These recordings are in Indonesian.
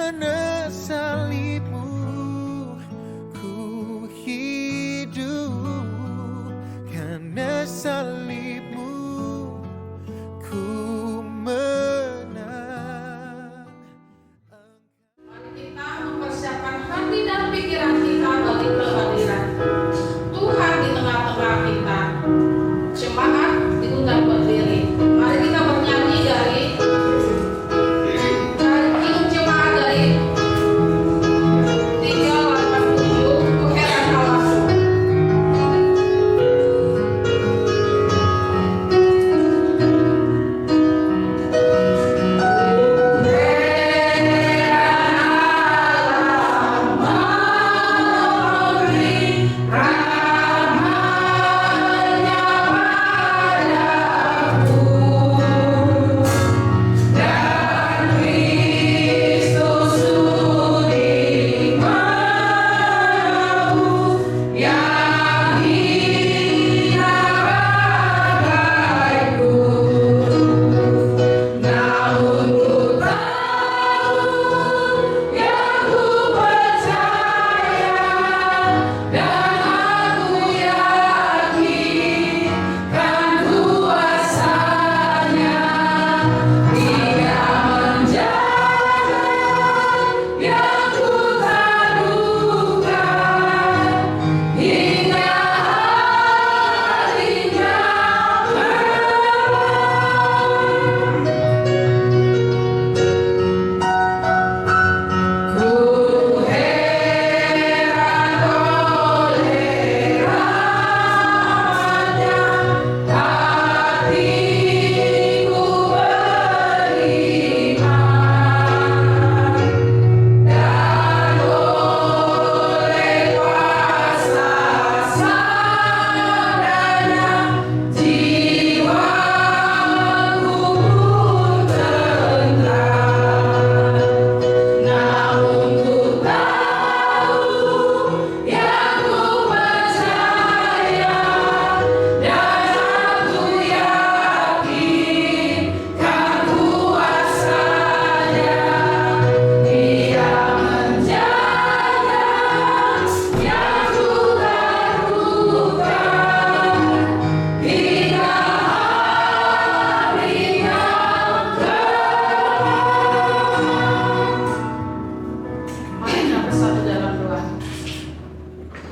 menyesalimu, ku hidup karena salibmu, ku menang. Mari kita mempersiapkan hati dan pikiran kita bagi kehadiran Tuhan di tengah-tengah kita. Jemaat diundang berdiri. Mari kita bernyanyi dari Injil Jemaat dari 387 Tuhan Allahku.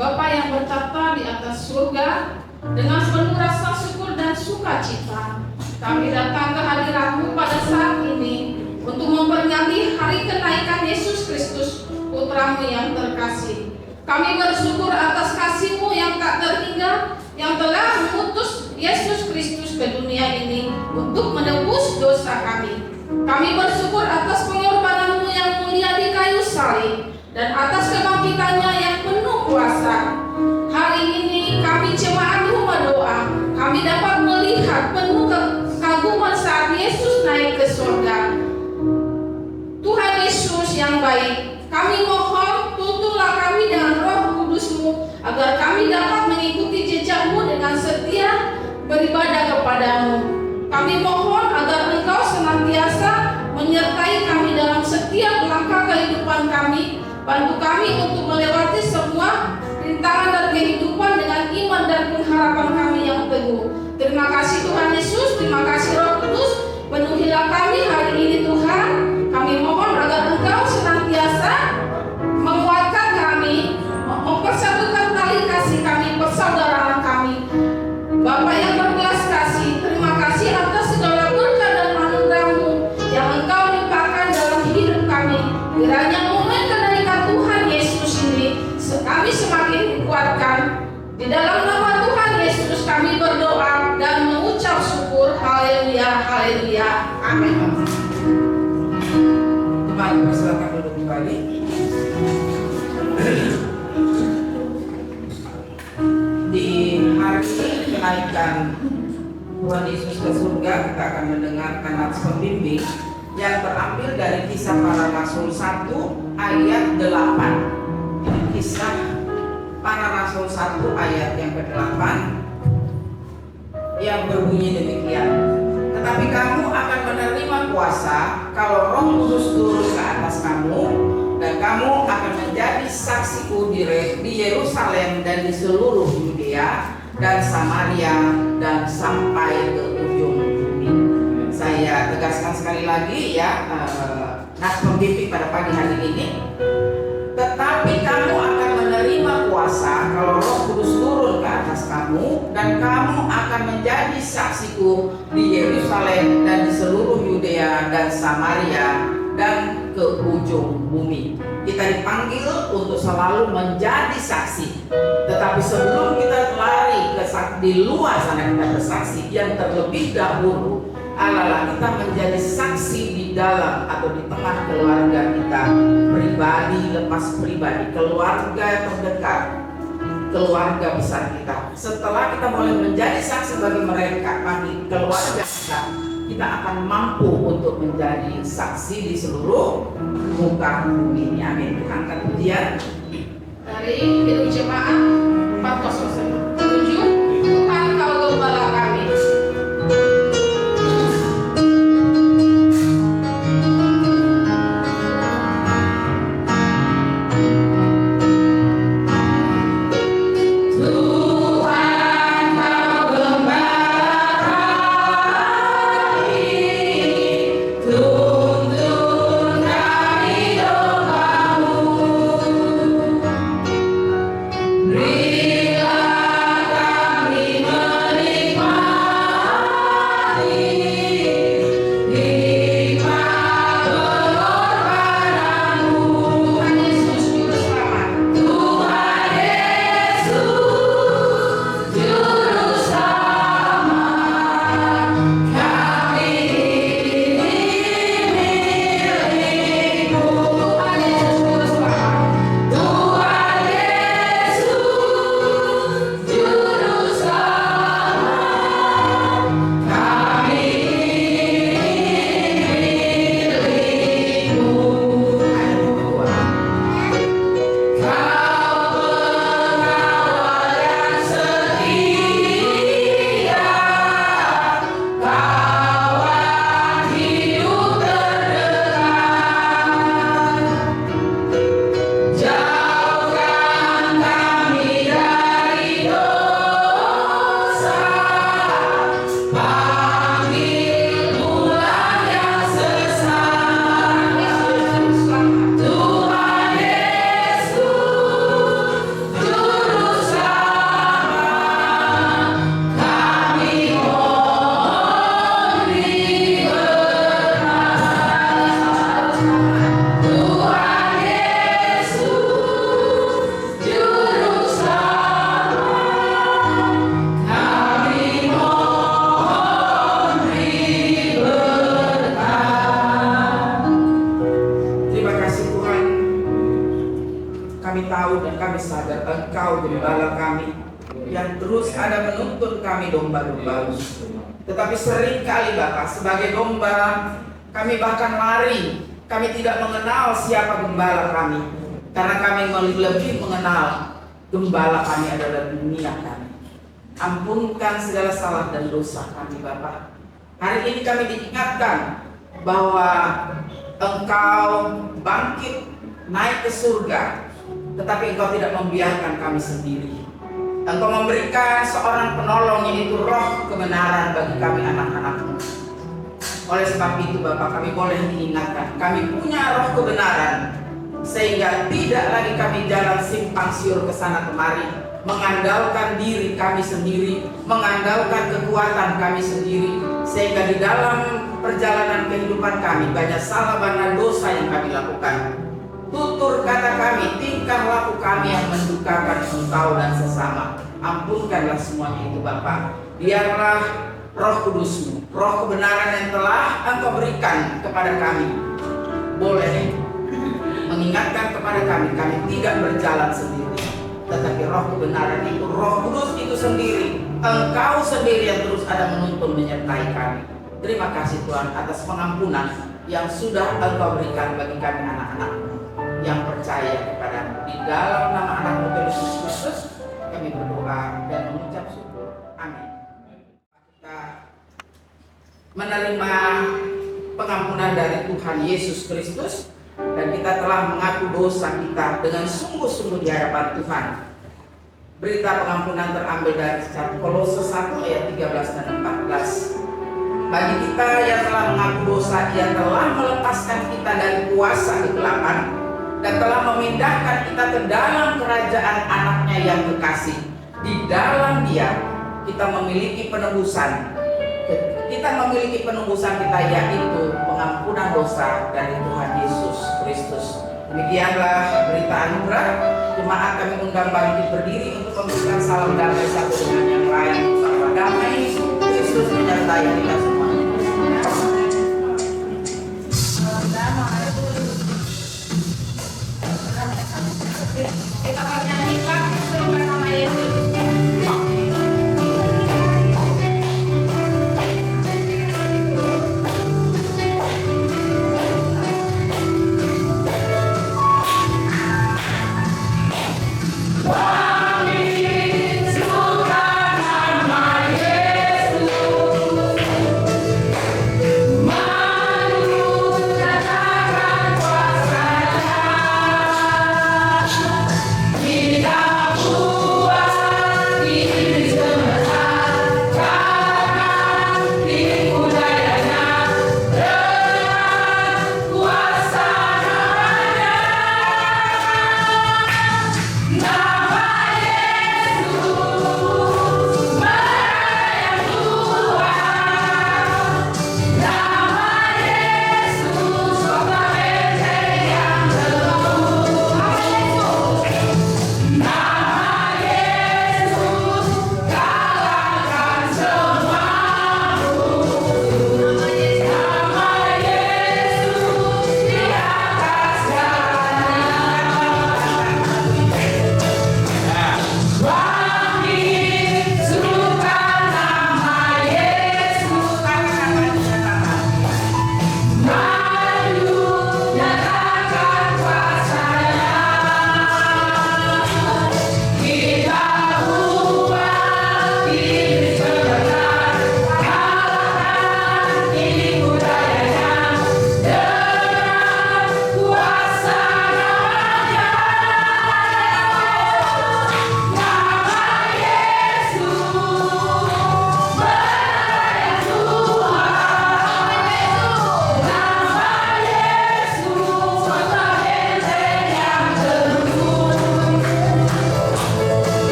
Bapa yang bertata di atas surga, dengan penuh rasa syukur dan sukacita, kami datang ke hadirat-Mu pada saat ini untuk memperingati hari kenaikan Yesus Kristus, Putra-Mu yang terkasih. Kami bersyukur atas kasih-Mu yang tak terhingga, yang telah mengutus Yesus Kristus ke dunia ini untuk menebus dosa kami. Kami bersyukur atas pengorbanan-Mu yang mulia di kayu salib, dan atas kebangkitannya yang penuh kuasa. Hari ini kami jemaat rumah doa, kami dapat melihat penuh kekaguman saat Yesus naik ke surga. Tuhan Yesus yang baik, kami mohon tuntunlah kami dengan Roh Kudus-Mu, agar kami dapat mengikuti jejak-Mu dengan setia beribadah kepadamu. Kami mohon agar Engkau senantiasa menyertai kami dalam setiap langkah kehidupan kami. Bantu kami untuk melewati semua rintangan dan kehidupan dengan iman dan pengharapan kami yang teguh. Terima kasih Tuhan Yesus, terima kasih Roh Kudus. Penuhilah kami hari ini Tuhan. Kami mohon agar Engkau senantiasa menguatkan kami, mempersatukan tali kasih kami, persaudaraan kami. Bapa yang berbelas kasih, terima kasih atas segala berkat dan anugerah-Mu yang Engkau limpahkan dalam hidup kami. Kiranya kami semakin dikuatkan. Di dalam nama Tuhan Yesus kami berdoa dan mengucap syukur. Haleluya, haleluya, amin. Mari persilakan duduk kembali. Di hari kenaikan Tuhan Yesus ke surga, kita akan mendengarkan nats pembimbing yang terambil dari Kisah Para Rasul 1 ayat 8. Kisah Para Rasul 1 ayat yang ke-8 yang berbunyi demikian. Tetapi kamu akan menerima kuasa kalau Roh Kudus turun ke atas kamu, menjadi saksiku di Yerusalem dan di seluruh Yudea dan Samaria dan sampai ke ujung bumi. Saya tegaskan sekali lagi ya, nas pembimbing pada pagi hari ini. Tetapi kamu akan menerima kuasa kalau Roh Kudus turun ke atas kamu, dan kamu akan menjadi saksiku di Yerusalem dan di seluruh Yudea dan Samaria dan ke ujung bumi. Kita dipanggil untuk selalu menjadi saksi. Tetapi sebelum kita lari ke di luar sana kita bersaksi, yang terlebih dahulu adalah kita menjadi saksi di dalam atau di tengah keluarga kita, pribadi lepas pribadi, keluarga terdekat, keluarga besar kita. Setelah kita mulai menjadi saksi bagi mereka, bagi keluarga kita akan mampu untuk menjadi saksi di seluruh muka bumi ini. Amin. Angkat pujian dari Hidup Jemaat 407. Tuhan kau gembala kami. Engkau gembala kami yang terus ada menuntun kami domba-domba. Tetapi sering kali Bapak, sebagai domba kami bahkan lari. Kami tidak mengenal siapa gembala kami, karena kami lebih mengenal gembala kami adalah dunia kami. Ampunkan segala salah dan dosa kami Bapak. Hari ini kami diingatkan bahwa Engkau bangkit naik ke surga, tetapi Engkau tidak membiarkan kami sendiri. Engkau memberikan seorang penolong, yaitu Roh kebenaran bagi kami anak-anak-Mu. Oleh sebab itu Bapak, kami boleh diingatkan, kami punya Roh kebenaran, sehingga tidak lagi kami jalan simpang siur ke sana kemari, mengandalkan diri kami sendiri, mengandalkan kekuatan kami sendiri, sehingga di dalam perjalanan kehidupan kami banyak salah, banyak dosa yang kami lakukan. Tutur kata kami, tingkah laku kami yang mendukakan Engkau dan sesama. Ampunkanlah semuanya itu Bapak. Biarlah Roh Kudus-Mu, Roh kebenaran yang telah Engkau berikan kepada kami, boleh mengingatkan kepada kami tidak berjalan sendiri, tetapi Roh kebenaran itu, Roh Kudus itu sendiri, Engkau sendiri yang terus ada menuntun menyertai kami. Terima kasih Tuhan atas pengampunan yang sudah Engkau berikan bagi kami anak-anak-Mu yang percaya kepada-Mu. Di dalam nama anak-Mu Yesus Kristus kami berdoa dan mengucap syukur. Amin. Kita menerima pengampunan dari Tuhan Yesus Kristus dan kita telah mengaku dosa kita dengan sungguh-sungguh di hadapan Tuhan. Berita pengampunan terambil dari Kolose 1 ayat 13 dan 14. Bagi kita yang telah mengaku dosa, Ia telah melepaskan kita dari kuasa kegelapan dan telah memindahkan kita ke dalam kerajaan Anaknya yang kekasih. Di dalam Dia kita memiliki penebusan. Kita yaitu pengampunan dosa dari Tuhan Yesus Kristus. Demikianlah berita anugerah. Jemaat kami undang bangkit berdiri untuk memberikan salam damai satu dengan yang lain. Salam damai Kristus menyertai kita semua. Kita akan nyanyikan seruan nama Yesus.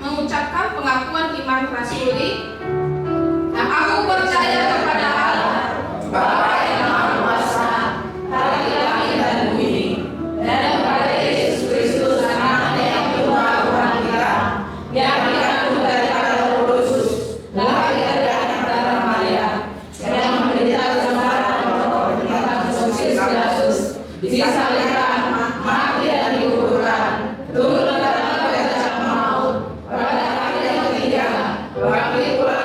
mengucapkan pengakuan iman rasuli. Nah, aku percaya kepada Allah, Bapa yang Maha Kuasa, Hadirat dan bumi, dan kepada Yesus Kristus, Anaknya yang Tuhan kita, yang dikandung dari Roh Kudus, lahir dari Bapa Maria, yang menderita bersama Roh Tuhan Yesus, disalibkan, mati dan dikuburkan, turun dari kerajaan maut, pada hari yang ketiga, bangkit pula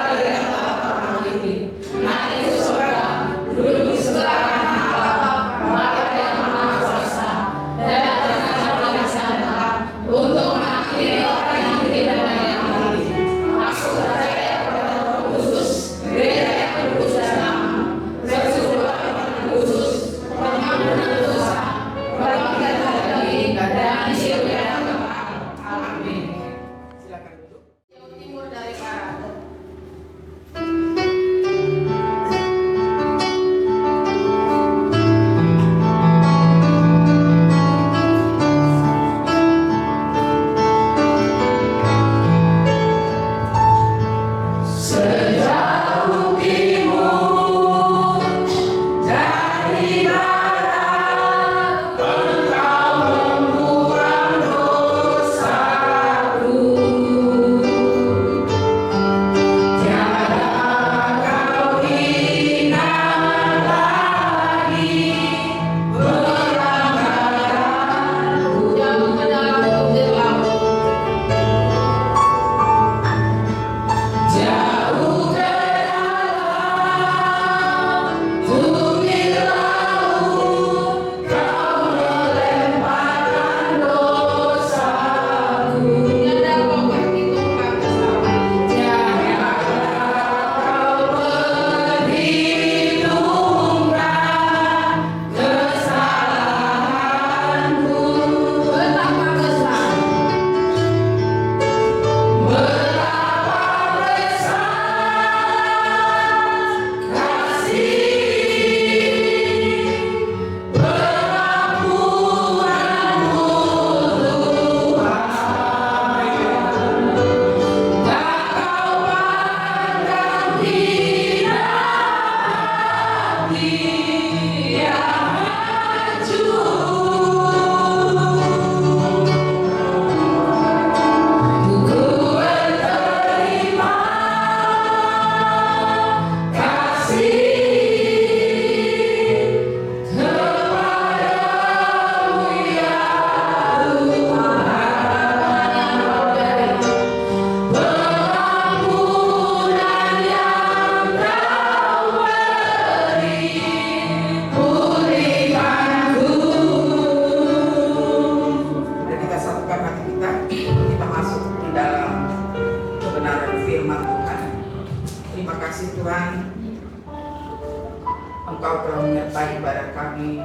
ibadah kami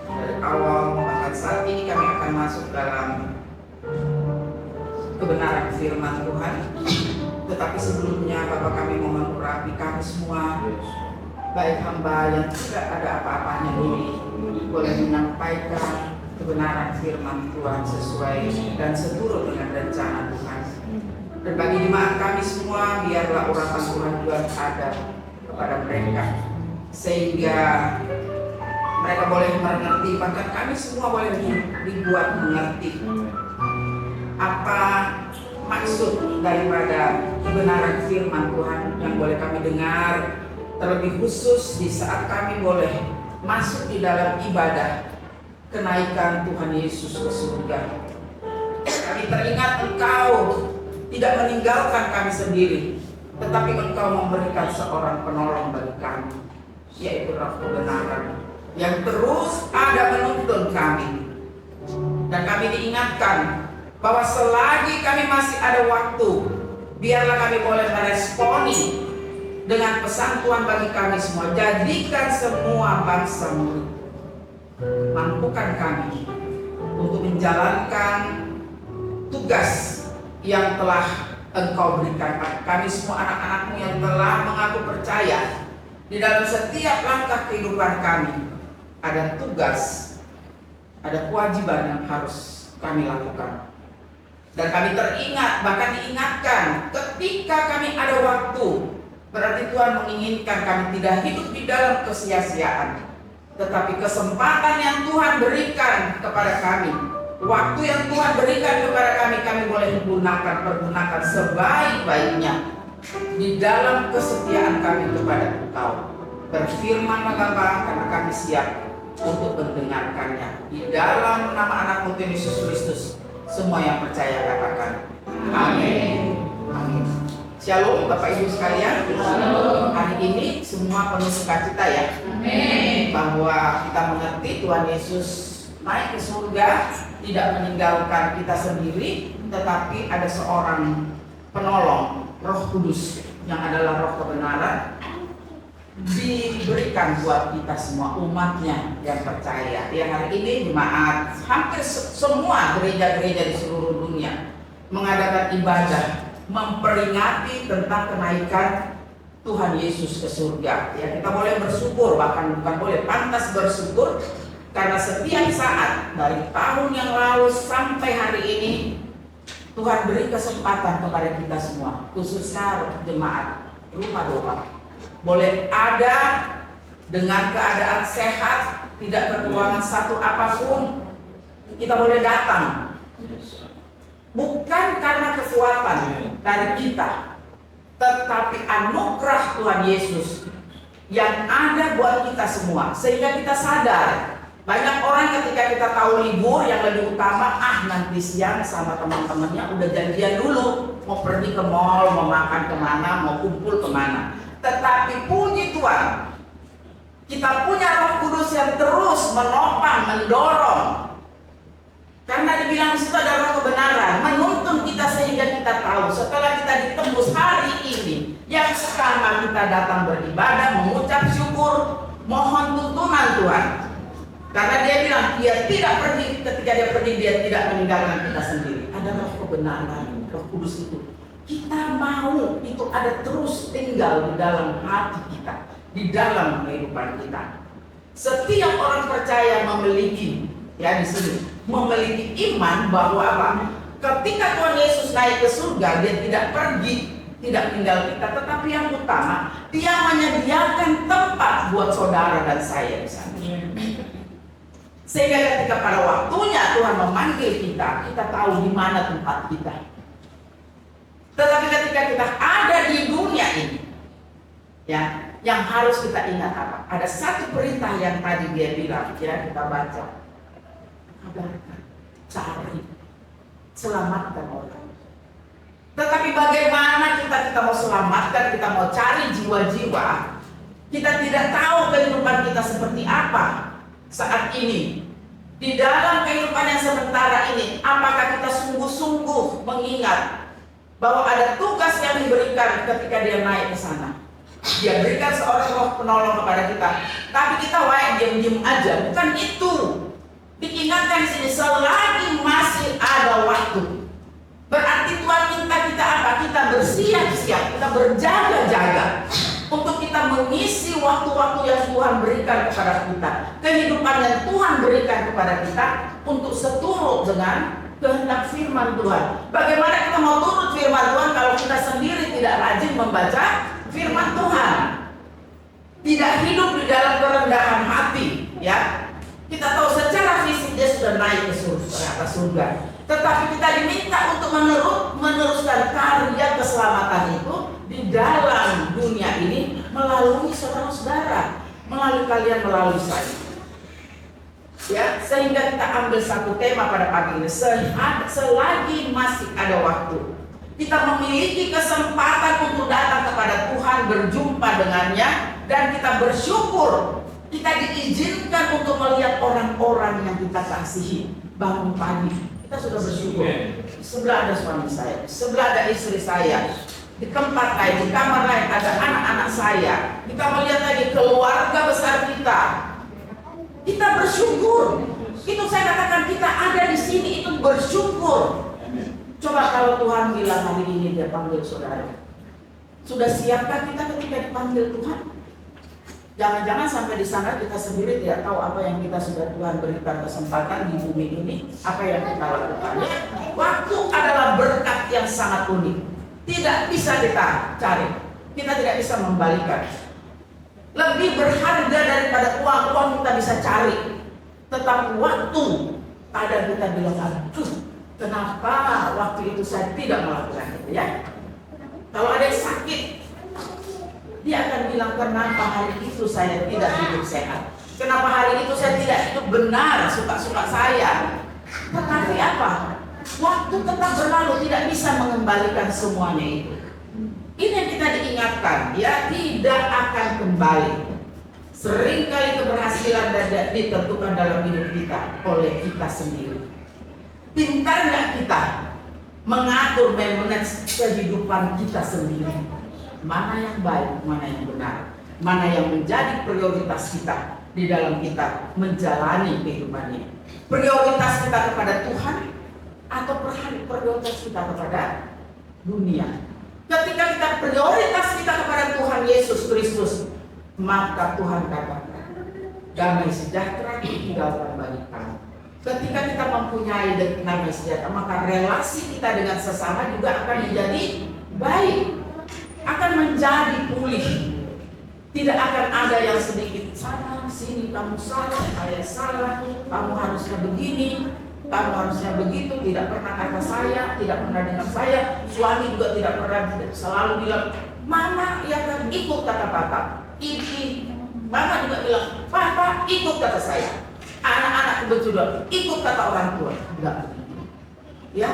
dari awal, bahkan saat ini kami akan masuk dalam kebenaran firman Tuhan. Tetapi sebelumnya Bapak kami mohon urapi kami semua, baik hamba yang tidak ada apa-apanya ini boleh menyampaikan kebenaran firman Tuhan sesuai dan seturut dengan rencana Tuhan. Dan bagi jemaat kami semua, biarlah urapan Tuhan juga ada kepada mereka, sehingga mereka boleh mengerti, bahkan kami semua boleh dibuat mengerti apa maksud daripada kebenaran firman Tuhan yang boleh kami dengar, terlebih khusus di saat kami boleh masuk di dalam ibadah kenaikan Tuhan Yesus ke surga. Kami teringat Engkau tidak meninggalkan kami sendiri, tetapi Engkau memberikan seorang penolong bagi kami, yaitu Roh kebenaran yang terus ada menuntun kami. Dan kami diingatkan bahwa selagi kami masih ada waktu, biarlah kami boleh meresponi dengan pesan Tuhan bagi kami semua. Jadikan semua bangsa murid. Mampukan kami untuk menjalankan tugas yang telah Engkau berikan. Kami semua anak-anak-Mu yang telah mengaku percaya, di dalam setiap langkah kehidupan kami ada tugas, ada kewajiban yang harus kami lakukan. Dan kami teringat, bahkan diingatkan ketika kami ada waktu, berarti Tuhan menginginkan kami tidak hidup di dalam kesia-siaan, tetapi kesempatan yang Tuhan berikan kepada kami, waktu yang Tuhan berikan kepada kami, kami boleh pergunakan sebaik-baiknya di dalam kesetiaan kami kepada Engkau. Berfirmanlah Bapa, karena kami siap untuk mendengarkannya. Di dalam nama anak-Mu Tuhan Yesus Kristus, semua yang percaya katakan amin. Amin. Shalom Bapak Ibu sekalian. Hari ini semua penuh sukacita ya. Amin. Bahwa kita mengerti Tuhan Yesus naik ke surga, tidak meninggalkan kita sendiri, tetapi ada seorang penolong, Roh Kudus, yang adalah Roh kebenaran, diberikan buat kita semua umatnya yang percaya. Ya, hari ini jemaat hampir semua gereja-gereja di seluruh dunia mengadakan ibadah memperingati tentang kenaikan Tuhan Yesus ke surga. Ya, kita boleh bersyukur, bahkan bukan boleh, pantas bersyukur, karena setiap saat dari tahun yang lalu sampai hari ini Tuhan beri kesempatan kepada kita semua, khususnya jemaat Rumah Doa, boleh ada dengan keadaan sehat, tidak kekurangan satu apapun. Kita boleh datang, bukan karena kekuatan dari kita, tetapi anugerah Tuhan Yesus yang ada buat kita semua. Sehingga kita sadar, banyak orang ketika kita tahu libur yang lebih utama, nanti siang sama teman-temannya udah janjian dulu, mau pergi ke mall, mau makan kemana, mau kumpul kemana. Tetapi puji Tuhan, kita punya Roh Kudus yang terus menopang, mendorong. Karena dibilang di situ ada Roh kebenaran, menuntun kita sehingga kita tahu setelah kita ditembus hari ini, yang sekarang kita datang beribadah, mengucap syukur, mohon tuntunan Tuhan. Karena dia bilang dia tidak pergi, ketika dia pergi dia tidak meninggalkan kita sendiri. Ada Roh kebenaran, Roh Kudus itu. Kita mau itu ada terus tinggal di dalam hati kita, di dalam kehidupan kita. Setiap orang percaya memiliki, ya di sini, memiliki iman bahwa apa? Ketika Tuhan Yesus naik ke surga, dia tidak pergi, tidak tinggal kita, tetapi yang utama, dia menyediakan tempat buat saudara dan saya di sana. Sehingga ketika pada waktunya Tuhan memanggil kita, kita tahu di mana tempat kita. Tetapi ketika kita ada di dunia ini, ya, yang harus kita ingat apa? Ada satu perintah yang tadi dia bilang, ya kita baca, kabarkan, cari, selamatkan orang. Tetapi bagaimana kita mau selamatkan, kita mau cari jiwa-jiwa, kita tidak tahu kehidupan kita seperti apa saat ini. Di dalam kehidupan yang sementara ini, apakah kita sungguh-sungguh mengingat bahwa ada tugas yang diberikan ketika dia naik ke sana? Dia berikan seorang roh penolong kepada kita. Tapi kita diam-diam aja. Bukan itu. Diingatkan di sini, selagi masih ada waktu. Berarti Tuhan minta kita apa? Kita bersiap-siap, kita berjaga-jaga untuk kita mengisi waktu-waktu yang Tuhan berikan kepada kita, kehidupan yang Tuhan berikan kepada kita untuk seturut dengan kehendak firman Tuhan. Bagaimana kita mau turut firman Tuhan kalau kita sendiri tidak rajin membaca firman Tuhan, tidak hidup di dalam kerendahan hati, ya? Kita tahu secara fisik dia sudah naik ke surga, tetapi kita diminta untuk meneruskan karya keselamatan itu di dalam dunia ini melalui saudara-saudara, melalui kalian, melalui saya. Ya, sehingga kita ambil satu tema pada pagi ini, selagi masih ada waktu, kita memiliki kesempatan untuk datang kepada Tuhan, berjumpa dengannya, dan kita bersyukur. Kita diizinkan untuk melihat orang-orang yang kita kasihi bangun pagi. Kita sudah bersyukur. Sebelah ada suami saya, sebelah ada istri saya, di tempat lain, di kamar lain ada anak-anak saya. Kita melihat lagi keluarga besar kita. Kita bersyukur. Itu saya katakan, kita ada di sini itu bersyukur. Coba kalau Tuhan bilang hari ini dia panggil saudara, sudah siapkah kita ketika dipanggil Tuhan? Jangan-jangan sampai di sana kita sendiri tidak tahu apa yang kita sudah Tuhan berikan kesempatan di bumi ini, apa yang kita lakukan. Waktu adalah berkat yang sangat unik, tidak bisa kita cari, kita tidak bisa membalikan. Lebih berharga daripada uang kita bisa cari, tetapi waktu kadang kita bilang, aduh, kenapa waktu itu saya tidak melakukan itu, ya? Kalau ada yang sakit, dia akan bilang, kenapa hari itu saya tidak hidup sehat? Kenapa hari itu saya tidak hidup benar suka-suka saya? Tetapi apa? Waktu tetap berlalu, tidak bisa mengembalikan semuanya itu. Ini yang kita diingatkan, ya, tidak akan kembali. Seringkali keberhasilan ditentukan dalam hidup kita oleh kita sendiri. Pintar nggak kita mengatur, memanage kehidupan kita sendiri? Mana yang baik, mana yang benar, mana yang menjadi prioritas kita di dalam kita menjalani kehidupan ini. Prioritas kita kepada Tuhan atau prioritas kita kepada dunia? Ketika kita prioritas kita kepada Tuhan Yesus Kristus, maka Tuhan katakan, damai sejahtera tinggalkan bagi kamu. Ketika kita mempunyai damai sejahtera, maka relasi kita dengan sesama juga akan menjadi baik, akan menjadi pulih. Tidak akan ada yang sedikit sana sini, kamu salah, saya salah, kamu harusnya begini, kamu harusnya begitu. Tidak pernah kata saya, tidak pernah dengar saya. Suami juga tidak pernah, selalu bilang, mama ya kan ikut kata papa. Mama juga bilang, papa ikut kata saya. Anak-anak juga ikut kata orang tua. Tidak begitu. Ya,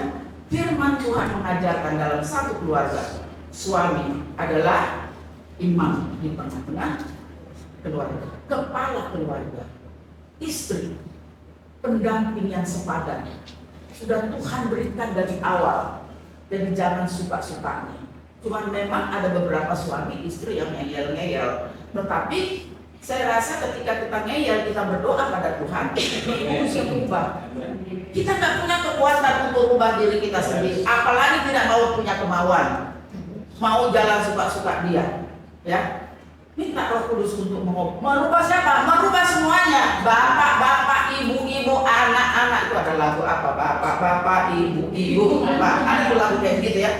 firman Tuhan mengajarkan dalam satu keluarga, suami adalah imam di tengah-tengah keluarga, kepala keluarga. Istri pendamping yang sepadan. Sudah Tuhan berikan dari awal. Jadi jangan suka-sukanya. Cuman memang ada beberapa suami istri yang ngeyel-ngeyel. Tetapi saya rasa ketika kita ngeyel, kita berdoa pada Tuhan, itu bisa berubah. Kita nggak punya kekuatan untuk ubah diri kita sendiri, apalagi tidak mau punya kemauan, mau jalan suka-suka dia, ya. Minta Roh Kudus untuk merubah siapa? Merubah semuanya. Bapak-bapak, ibu-ibu, anak-anak. Itu ada lagu apa? Bapak-bapak, ibu-ibu. Ada lagu kayak gitu ya.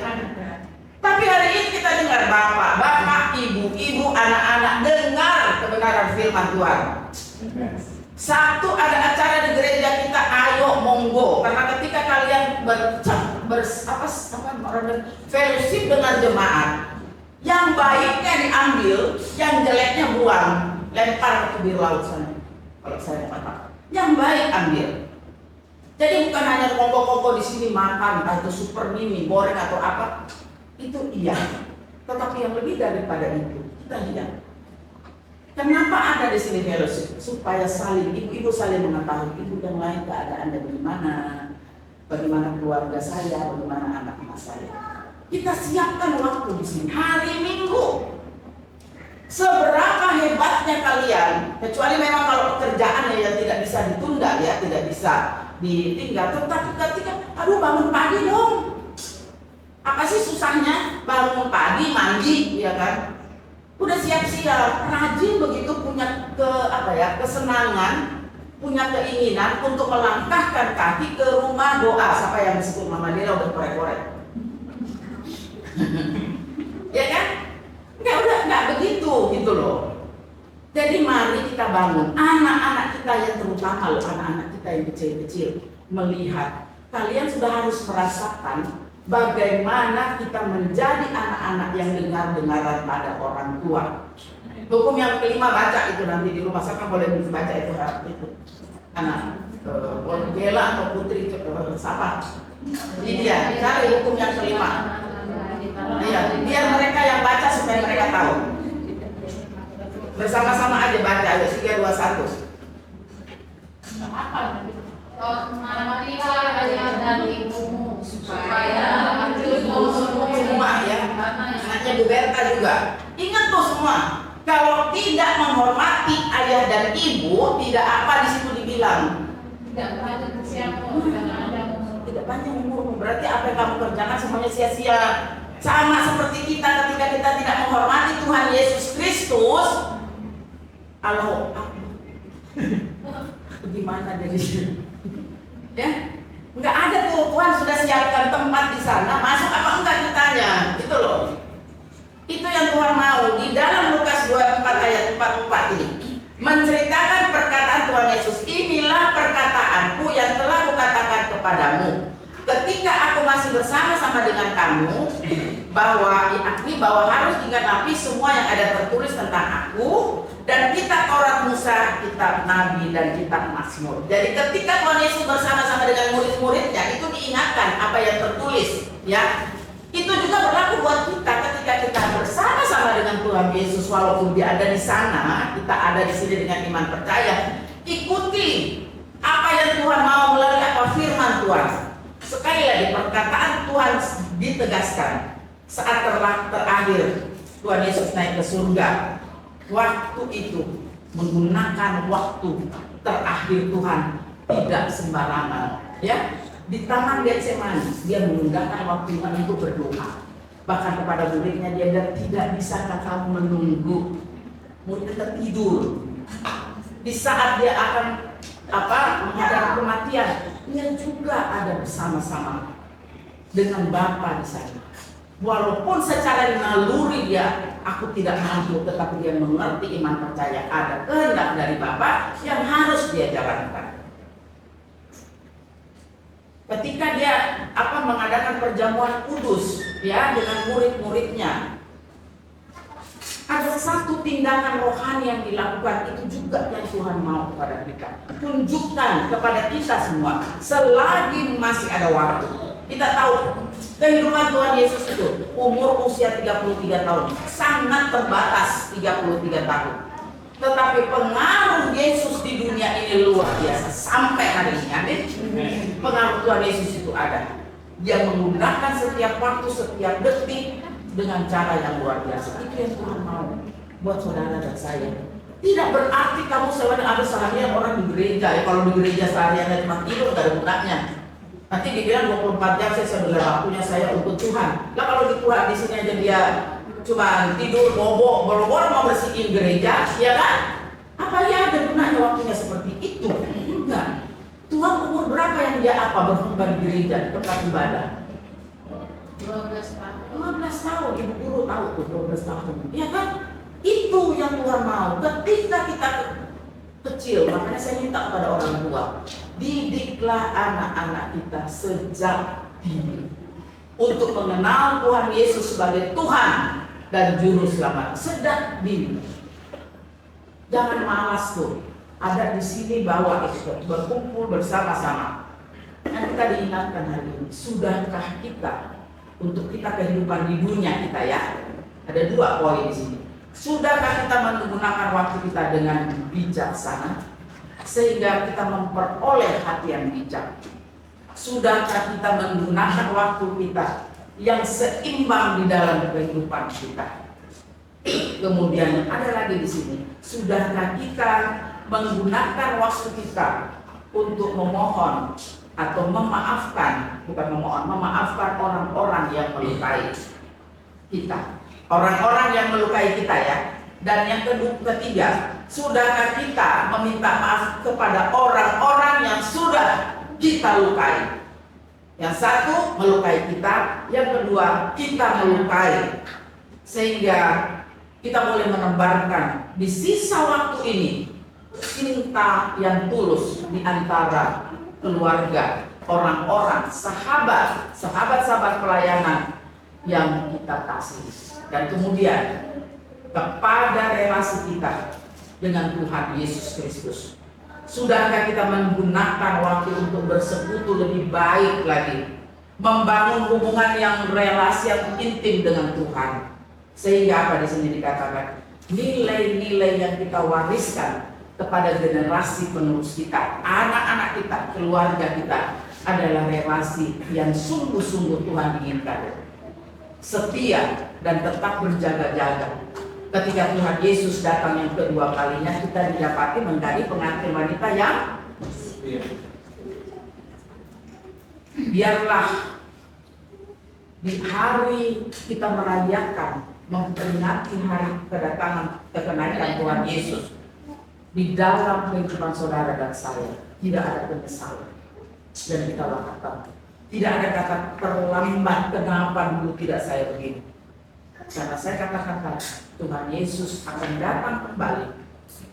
Tapi hari ini kita dengar bapak-bapak, ibu-ibu, anak-anak, dengar kebenaran firman Tuhan. Sabtu ada acara di gereja kita, ayo monggo. Karena ketika kalian fellowship dengan jemaat, yang baiknya diambil, yang jeleknya buang, lempar ke tubir laut sana. Kalau saya mau katakan, yang baik ambil. Jadi bukan hanya kongko-kongko di sini makan, atau super mini, goreng atau apa. Itu iya, tetapi yang lebih daripada itu, kita lihat. Kenapa ada di sini fellowship? Supaya saling, ibu-ibu saling mengetahui ibu yang lain keadaannya bagaimana keluarga saya, bagaimana anak-anak saya. Kita siapkan waktu di sini hari Minggu. Seberapa hebatnya kalian, kecuali memang kalau pekerjaannya yang tidak bisa ditunda ya, tidak bisa ditinggal. Tetapi ketika, aduh bangun pagi dong. Apa sih susahnya bangun pagi, mandi, ya kan? Udah siap-siap, rajin begitu punya kesenangan, punya keinginan untuk melangkahkan kaki ke rumah doa. Siapa yang disebut Mama Dira udah korek-korek? Ya kan? Nggak begitu gitu loh. Jadi mari kita bangun anak-anak kita yang terutama loh, anak-anak kita yang kecil-kecil melihat. Kalian sudah harus merasakan bagaimana kita menjadi anak-anak yang dengar-dengaran pada orang tua. Hukum yang kelima baca itu nanti di rumah, siapa boleh baca itu anak Bella atau Putri siapa? Lydia, cari hukum yang kelima. Iya, biar mereka yang baca supaya mereka tahu. Bersama-sama aja baca, ayo 3, 2, 1. Marilah ayah dan ibumu supaya semua ya, anaknya Bu Berta juga. Ingat tuh semua, kalau tidak menghormati ayah dan ibu, tidak apa di situ dibilang. Tidak panjang umurmu, berarti apa yang kamu kerjakan semuanya sia-sia. Sama seperti kita ketika kita tidak menghormati Tuhan Yesus Kristus. Halo, gimana jadi? Ya, nggak ada tuh, Tuhan sudah siapkan tempat di sana, masuk apa enggak kitanya, gitu loh. Itu yang Tuhan mau. Di dalam Lukas 24 ayat 44 ini menceritakan perkataan Tuhan Yesus. Inilah perkataanku yang telah kukatakan kepadamu ketika aku masih bersama-sama dengan kamu, bahwa harus digenapi semua yang ada tertulis tentang aku dan kitab Taurat Musa, kitab Nabi dan kitab Mazmur. Jadi ketika Tuhan Yesus bersama-sama dengan murid-muridnya itu diingatkan apa yang tertulis, ya. Itu juga berlaku buat kita ketika kita bersama-sama dengan Tuhan Yesus, walaupun dia ada di sana, kita ada di sini dengan iman percaya. Ikuti apa yang Tuhan mau melalui apa firman Tuhan. Sekali lagi perkataan Tuhan ditegaskan saat terakhir Tuhan Yesus naik ke surga. Waktu itu menggunakan waktu terakhir Tuhan tidak sembarangan, ya. Di Taman Getsemani dia menggunakan waktu itu untuk berdoa. Bahkan kepada muridnya dia bilang, tidak bisakah kamu menunggu? Muridnya tertidur. Di saat dia akan menghadapi kematian, dia juga ada bersama-sama dengan Bapa di sana. Walaupun secara naluri dia, aku tidak mampu, tetapi dia mengerti iman percaya ada kehendak dari Bapa yang harus dia jalankan. Ketika dia mengadakan perjamuan kudus, ya, dengan murid-muridnya, ada satu tindakan rohani yang dilakukan, itu juga yang Tuhan mau kepada kita. Tunjukkan kepada kita semua selagi masih ada waktu. Kita tahu kehidupan Tuhan Yesus itu umur usia 33 tahun, sangat terbatas 33 tahun. Tetapi pengaruh Yesus di dunia ini luar biasa sampai hari ini. Amin. Pengaruh Tuhan Yesus itu ada. Dia menggunakan setiap waktu, setiap detik dengan cara yang luar biasa. Itu yang Tuhan mau buat saudara dan saya. Tidak berarti kamu selalu ada seharian orang di gereja. Ya, kalau di gereja seharian cuma tidur gak ada gunanya. Nanti dibilang 24 jam saya sudah waktunya saya untuk Tuhan. Lah kalau di Tuhan di sini aja dia cuma tidur, bobok, boro-boro mau bersihin gereja, ya kan? Apa ya ada gunanya waktunya seperti itu? Enggak. Tuhan umur berapa yang dia berkhutbah di gereja, di tempat ibadah? 12 tahun. 12 tahun, ibu guru tahu tuh 12 tahun. Ya kan? Itu yang Tuhan mau. Ketika kita kecil, makanya saya minta kepada orang tua, didiklah anak-anak kita sejak dini untuk mengenal Tuhan Yesus sebagai Tuhan dan Juru Selamat sejak dini. Jangan malas tuh. Ada di sini bawa itu berkumpul bersama-sama. Dan kita diingatkan hari ini, sudahkah kita untuk kita kehidupan di dunia kita, ya? Ada 2 poin di sini. Sudahkah kita menggunakan waktu kita dengan bijaksana sehingga kita memperoleh hati yang bijak? Sudahkah kita menggunakan waktu kita yang seimbang di dalam kehidupan kita? Kemudian ada lagi di sini, sudahkah kita menggunakan waktu kita untuk memohon atau memaafkan, bukan memohon, memaafkan orang-orang yang melukai kita, orang-orang yang melukai kita ya. Dan yang ketiga, sudahkah kita meminta maaf kepada orang-orang yang sudah kita lukai? Yang satu melukai kita, yang kedua kita melukai. Sehingga kita boleh menebarkan di sisa waktu ini cinta yang tulus di antara keluarga, orang-orang, sahabat-sahabat pelayanan yang kita kasih. Dan kemudian kepada relasi kita dengan Tuhan Yesus Kristus. Sudahkah kita menggunakan waktu untuk bersekutu lebih baik lagi, membangun hubungan yang relasi yang intim dengan Tuhan, sehingga apa di sini dikatakan nilai-nilai yang kita wariskan kepada generasi penerus kita, anak-anak kita, keluarga kita adalah relasi yang sungguh-sungguh Tuhan inginkan, setia dan tetap berjaga-jaga. Ketika Tuhan Yesus datang yang kedua kalinya, kita didapati menjadi pengantin wanita yang biarlah di hari kita merayakan, memperingati hari kenaikan Tuhan Yesus, di dalam kehidupan saudara dan saya tidak ada penyesalan. Dan kita katakan tidak ada kata terlambat, kenapa dulu tidak saya begini. Karena saya katakan tadi, Tuhan Yesus akan datang kembali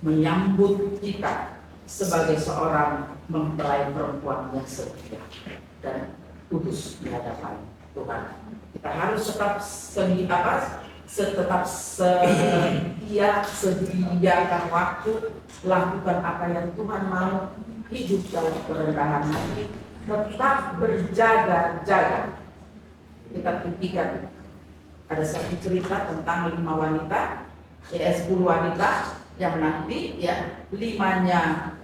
menyambut kita sebagai seorang mempelai perempuan yang setia dan kudus di hadapan Tuhan. Kita harus tetap sediakan waktu, lakukan apa yang Tuhan mau, hidup dalam kerendahan hati, tetap berjaga-jaga. Kita pikirkan ada satu cerita tentang 5 wanita, 10 wanita yang nanti ya 5-nya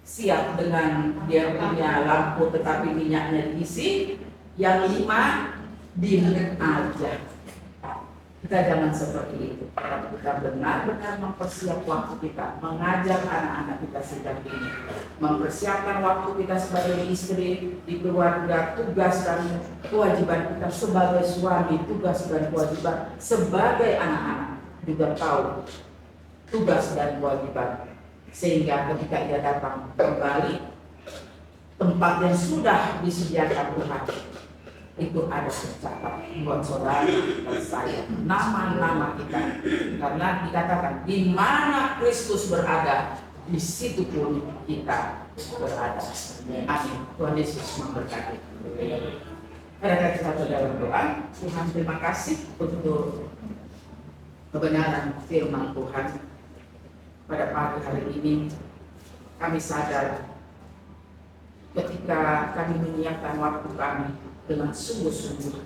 siap dengan dia punya lampu tetapi minyaknya diisi, yang 5 diem aja. Kita jangan seperti itu. Kita benar-benar mempersiapkan waktu kita, mengajar anak-anak kita sejak ini, mempersiapkan waktu kita sebagai istri di keluarga, tugas dan kewajiban kita sebagai suami, tugas dan kewajiban sebagai anak-anak juga tahu tugas dan kewajiban, sehingga ketika ia datang kembali tempat yang sudah disediakan Tuhan itu ada tercatat buat saudara dan saya, nama-nama kita, karena dikatakan di mana Kristus berada, di situ pun kita berada. Amin. Tuhan Yesus memberkati. Pada kita dalam doa, Tuhan terima kasih untuk kebenaran firman Tuhan. Pada pagi hari ini kami sadar ketika kami menyiapkan waktu kami dengan sungguh-sungguh,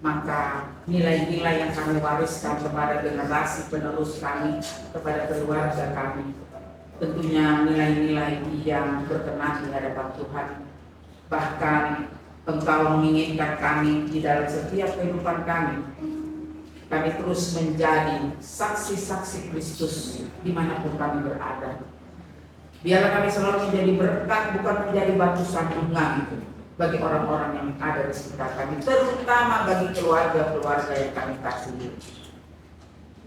maka nilai-nilai yang kami wariskan kepada generasi penerus kami, kepada keluarga kami, tentunya nilai-nilai yang berkenan di hadapan Tuhan. Bahkan Engkau menginginkan kami di dalam setiap kehidupan kami terus menjadi saksi-saksi Kristus dimanapun kami berada. Biarlah kami selalu menjadi berkat, bukan menjadi batu sandungan bagi orang-orang yang ada di sekitar kami, terutama bagi keluarga-keluarga yang kami kasihi.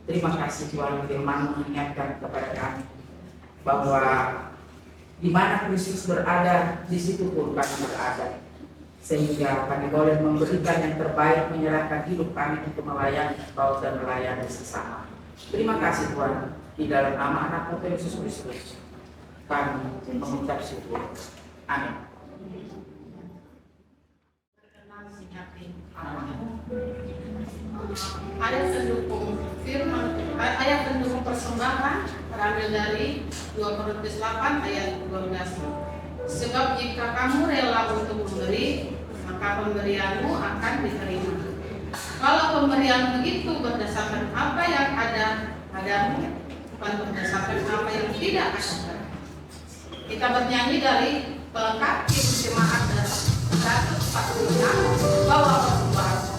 Terima kasih Tuhan, firman mengingatkan kepada kami bahwa di mana Kristus berada, di situ pun kami berada, sehingga kami boleh memberikan yang terbaik, menyerahkan hidup kami untuk melayani Engkau dan melayani sesama. Terima kasih Tuhan, di dalam nama anak Tuhan Yesus Kristus kami mengucap syukur. Amin. Ayat pendukung firman, ayat pendukung persembahan terambil dari 2 Korintus 8 ayat 12. Sebab jika kamu rela untuk memberi, maka pemberianmu akan diterima. Kalau pemberianmu itu berdasarkan apa yang ada padamu, bukan berdasarkan apa yang tidak ada. Kita bernyanyi dari pelengkapi jemaat 146 bawa persembahan.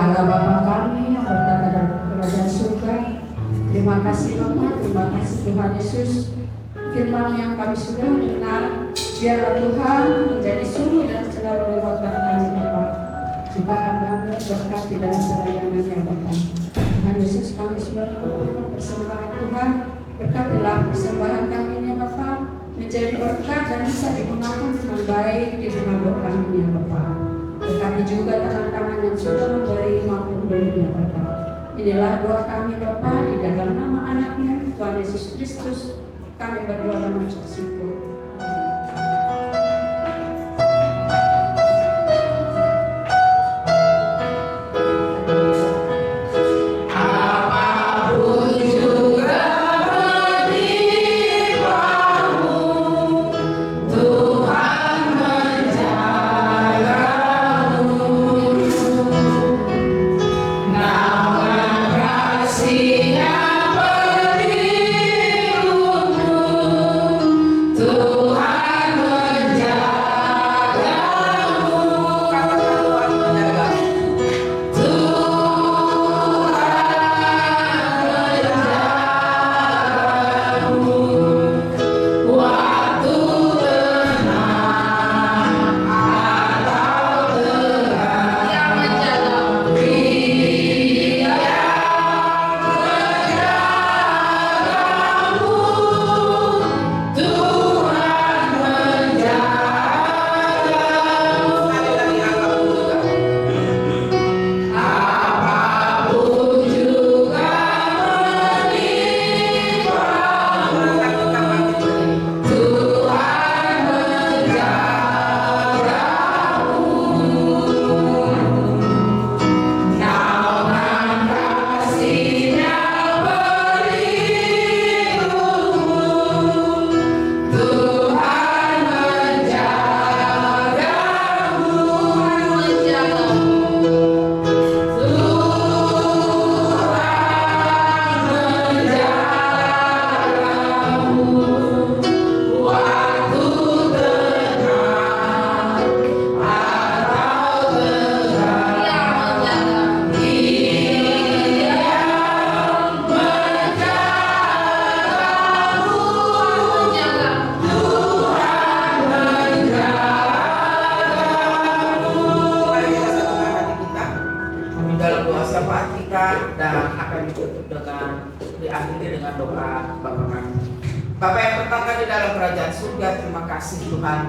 jaga Bapa kami yang berada dalam kerajaan surga. Terima kasih Bapak, terima kasih Tuhan Yesus. Firman yang kami sudah dengar, biarlah Tuhan menjadi sumber dan selalu lewatkan kami Bapak. Juga kami berkati dalam pelayanannya Bapak. Tuhan Yesus, kami sudah mengumpulkan persembahan Tuhan. Berkatilah persembahan kami ya Bapak, menjadi berkat dan bisa digunakan dengan baik di rumah doa kami ya Bapak. Berkati juga tangan-tangan yang sudah memberi maupun belum ya Bapak. Inilah doa kami Bapak, di dalam nama anaknya Tuhan Yesus Kristus kami berdoa dan mengucap syukur. Bapak yang bertata di dalam kerajaan surga, terima kasih Tuhan.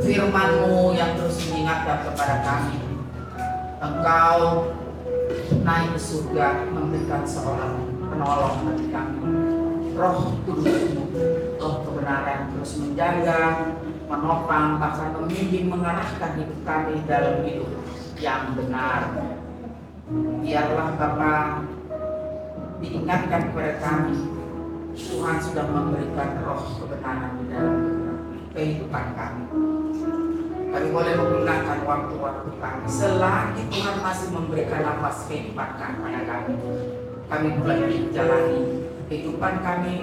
Firman-Mu yang terus mengingatkan kepada kami. Engkau naik ke surga memberikan seorang penolong bagi kami. Roh Kudus-Mu, Roh kebenaran terus menjaga, menopang, bahkan membimbing, mengarahkan hidup kami dalam hidup yang benar. Biarlah Bapa diingatkan kepada kami, Tuhan sudah memberikan roh kebenaran di dalam kehidupan kami. Kami boleh menggunakan waktu-waktu kami selagi Tuhan masih memberikan nafas kehidupan kepada kami. Kami boleh menjalani kehidupan kami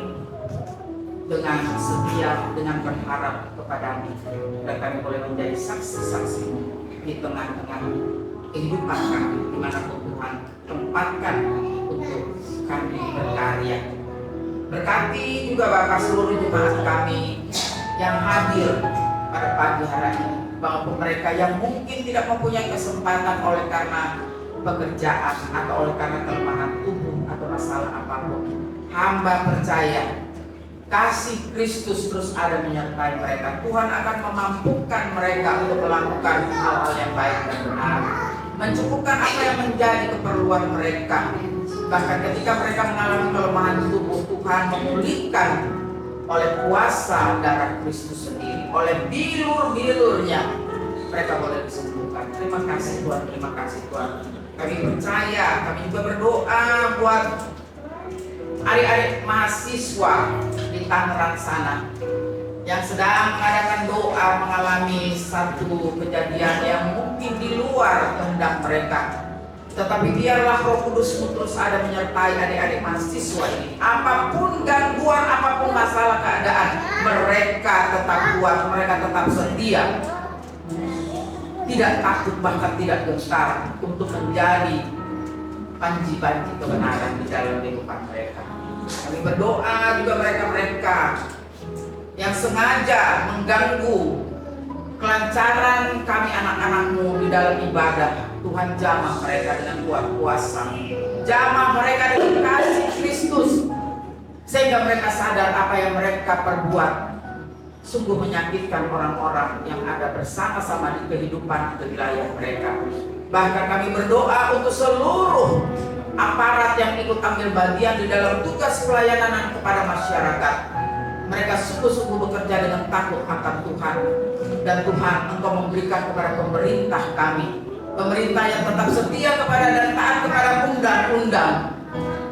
dengan setia, dengan berharap kepada-Mu, dan kami boleh menjadi saksi-saksi-Mu di tengah-tengah kehidupan kami, di mana Tuhan tempatkan untuk kami berkarya. Berkati juga Bapak seluruh jemaat kami yang hadir pada pagi hari ini, maupun mereka yang mungkin tidak mempunyai kesempatan oleh karena pekerjaan atau oleh karena kelemahan tubuh atau masalah apapun. Hamba percaya kasih Kristus terus ada menyertai mereka. Tuhan akan memampukan mereka untuk melakukan hal-hal yang baik dan benar, mencukupkan apa yang menjadi keperluan mereka. Bahkan ketika mereka mengalami kelemahan tubuh, Tuhan memulihkan oleh kuasa darah Kristus sendiri, oleh bilur-bilurnya mereka boleh disembuhkan. Terima kasih Tuhan, terima kasih Tuhan. Kami percaya, kami juga berdoa buat adik-adik mahasiswa di Tangerang sana yang sedang mengadakan doa mengalami satu kejadian yang mungkin di luar kehendak mereka. Tetapi biarlah Roh Kudus-Mu terus ada menyertai adik-adik mahasiswa ini. Apapun gangguan, apapun masalah keadaan, mereka tetap kuat, mereka tetap setia tidak takut bahkan tidak gentar untuk menjadi panji-panji kebenaran di dalam kehidupan mereka. Kami berdoa juga mereka-mereka yang sengaja mengganggu kelancaran kami anak-anakmu di dalam ibadah. Tuhan jamah mereka dengan kuat kuasa, jamah mereka dengan kasih Kristus, sehingga mereka sadar apa yang mereka perbuat sungguh menyakitkan orang-orang yang ada bersama-sama di kehidupan di wilayah mereka. Bahkan kami berdoa untuk seluruh aparat yang ikut ambil bagian di dalam tugas pelayanan kepada masyarakat. Mereka sungguh-sungguh bekerja dengan takut akan Tuhan. Dan Tuhan, Engkau memberikan kepada pemerintah kami, pemerintah yang tetap setia kepada dan taat kepada undang-undang,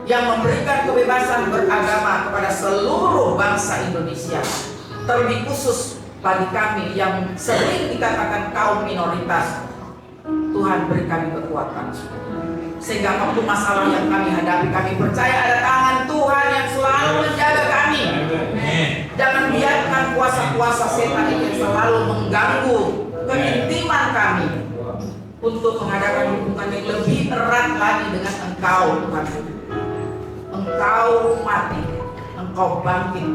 yang memberikan kebebasan beragama kepada seluruh bangsa Indonesia. Terlebih khusus bagi kami yang sering dikatakan kaum minoritas. Tuhan beri kami kekuatan, sehingga apapun masalah yang kami hadapi, kami percaya ada tangan Tuhan yang selalu menjaga kami. Jangan biarkan kuasa-kuasa setan yang selalu mengganggu keintiman kami untuk mengadakan hubungan yang lebih erat lagi dengan Engkau, Tuhan. Engkau mati, Engkau bangkit,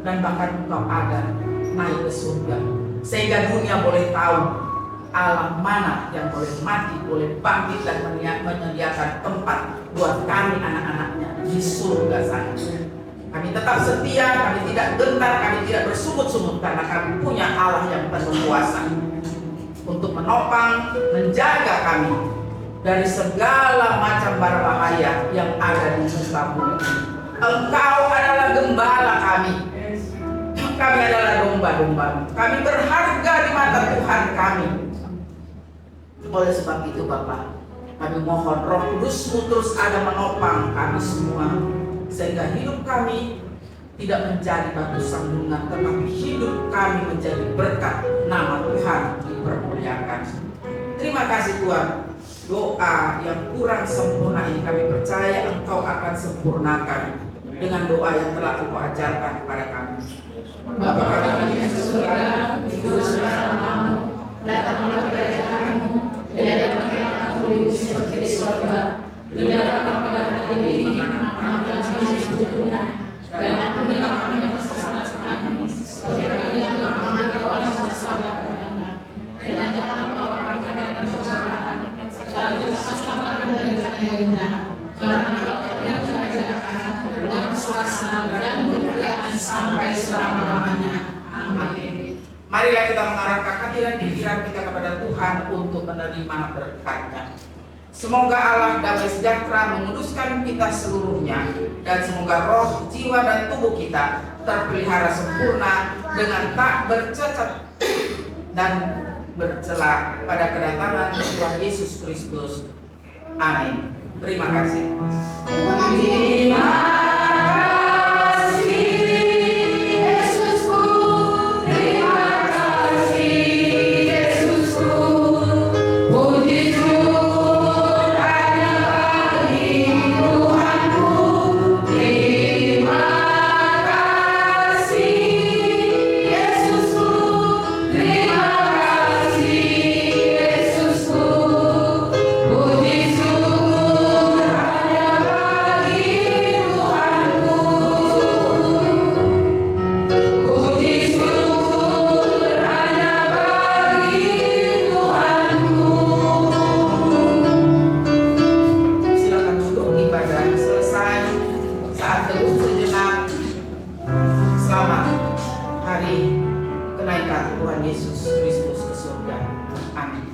dan bahkan Engkau ada naik ke surga, sehingga dunia boleh tahu Allah mana yang boleh mati, boleh bangkit, dan menyediakan tempat buat kami anak-anaknya di surga sana. Kami tetap setia, kami tidak gentar, kami tidak bersungut-sungut, karena kami punya Allah yang penuh kuasa untuk menopang, menjaga kami dari segala macam bara bahaya yang ada di muka bumi. Engkau adalah gembala kami. Kami adalah domba-domba. Kami berharga di mata Tuhan kami. Oleh sebab itu Bapak, kami mohon Roh Kudus-Mu terus ada menopang kami semua, sehingga hidup kami tidak menjadi batu sandungan, tetapi hidup kami menjadi berkat, nama Tuhan dipermuliakan. Terima kasih Tuhan. Doa yang kurang sempurna ini kami percaya Engkau akan sempurnakan dengan doa yang telah Engkau ajarkan kepada kami. Bapa kami yang di surga, dikuduskanlah namamu, datanglah kerajaanmu, biarlah kami seperti di surga. Berilah kami pada hari ini makan kami secukupnya, dan ampunilah kami kesalahan kami, seperti kami yang mengampuni orang bersalah kepada kami. Dan jangan membawa kami ke dalam pencobaan, dan selamatkan dari yang jahat. Karena Engkau yang kerajaan dan kuasa dan kemuliaan sampai selama-lamanya. Amin. Marilah kita mengarahkan hati dan pikiran kita kepada Tuhan untuk menerima berkat-Nya. Semoga Allah damai sejahtera menguduskan kita seluruhnya, dan semoga roh, jiwa, dan tubuh kita terpelihara sempurna dengan tak bercacat dan bercela pada kedatangan Tuhan Yesus Kristus. Amin. Terima kasih. Terima kasih Yesusku, terima kasih Yesusku, puji syukur hanya bagi Tuhanku. Terima kasih Yesusku, terima kasih Yesusku, puji syukur hanya bagi Tuhanku. Puji syukur hanya bagi Tuhanku. Silakan duduk, ibadah selesai. Saat teduh sejenak. Selamat hari kenaikan Tuhan Yesus Kristus ke surga. Amin.